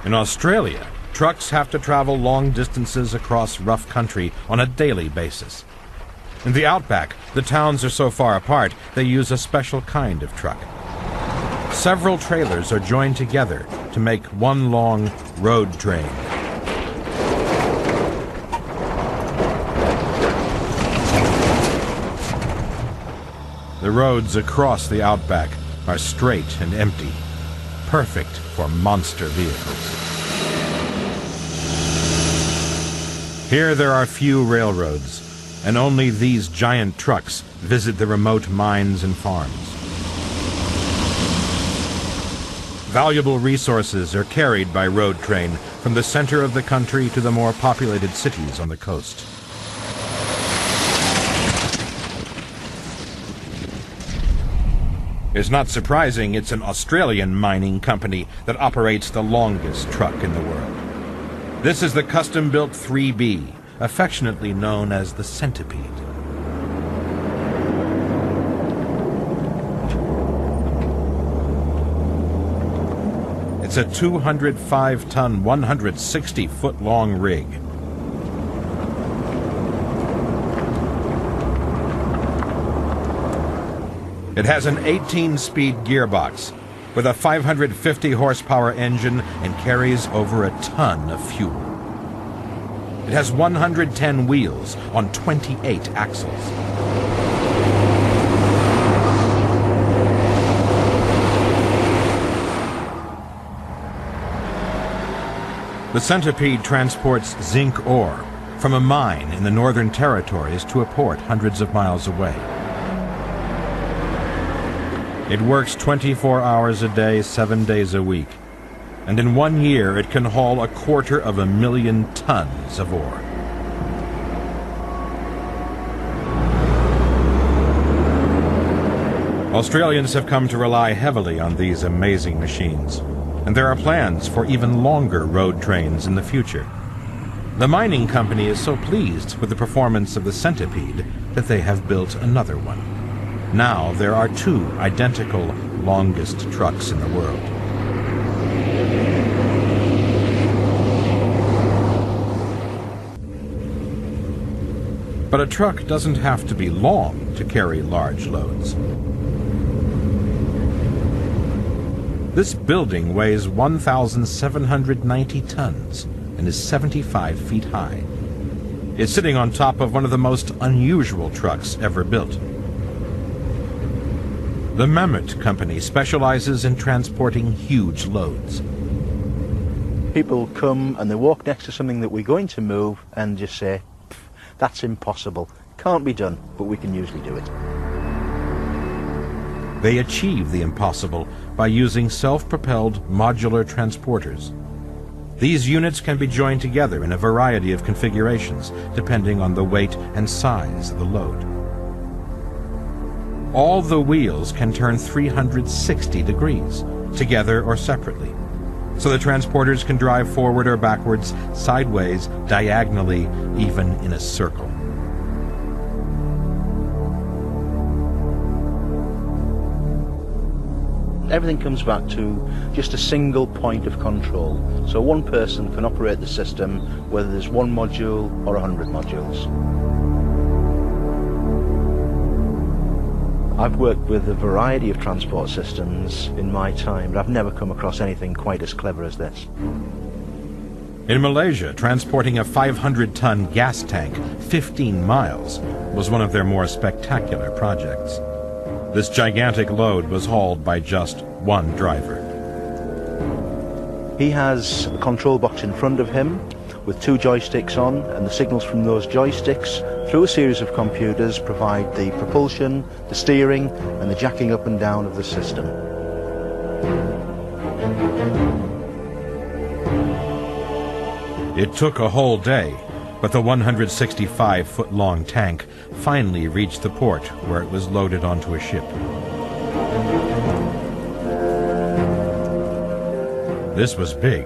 In Australia, trucks have to travel long distances across rough country on a daily basis. In the outback, the towns are so far apart, they use a special kind of truck. Several trailers are joined together to make one long road train. The roads across the outback are straight and empty, perfect for monster vehicles. Here there are few railroads, and only these giant trucks visit the remote mines and farms. Valuable resources are carried by road train from the center of the country to the more populated cities on the coast. It's not surprising it's an Australian mining company that operates the longest truck in the world. This is the custom-built 3B, affectionately known as the Centipede. It's a 205-ton, 160-foot-long rig. It has an 18-speed gearbox with a 550-horsepower engine and carries over a ton of fuel. It has 110 wheels on 28 axles. The Centipede transports zinc ore from a mine in the Northern Territories to a port hundreds of miles away. It works 24 hours a day, 7 days a week, and in 1 year it can haul 250,000 tons of ore. Australians have come to rely heavily on these amazing machines, and there are plans for even longer road trains in the future. The mining company is so pleased with the performance of the Centipede that they have built another one. Now there are 2 identical longest trucks in the world. But a truck doesn't have to be long to carry large loads. This building weighs 1,790 tons and is 75 feet high. It's sitting on top of one of the most unusual trucks ever built. The Mammoth Company specializes in transporting huge loads. People come and they walk next to something that we're going to move and just say, that's impossible, can't be done, but we can usually do it. They achieve the impossible by using self-propelled modular transporters. These units can be joined together in a variety of configurations depending on the weight and size of the load. All the wheels can turn 360 degrees, together or separately, so the transporters can drive forward or backwards, sideways, diagonally, even in a circle. Everything comes back to just a single point of control, so one person can operate the system whether there's 1 module or 100 modules. I've worked with a variety of transport systems in my time, but I've never come across anything quite as clever as this. In Malaysia, transporting a 500-ton gas tank 15 miles was one of their more spectacular projects. This gigantic load was hauled by just one driver. He has a control box in front of him with 2 joysticks on, and the signals from those joysticks through a series of computers provide the propulsion, the steering and the jacking up and down of the system. It took a whole day, but the 165-foot-long tank finally reached the port where it was loaded onto a ship. This was big,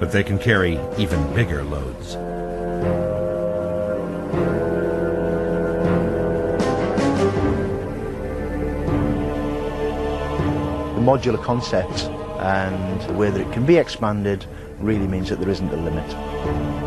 but they can carry even bigger loads. The modular concept and the way that it can be expanded really means that there isn't a limit.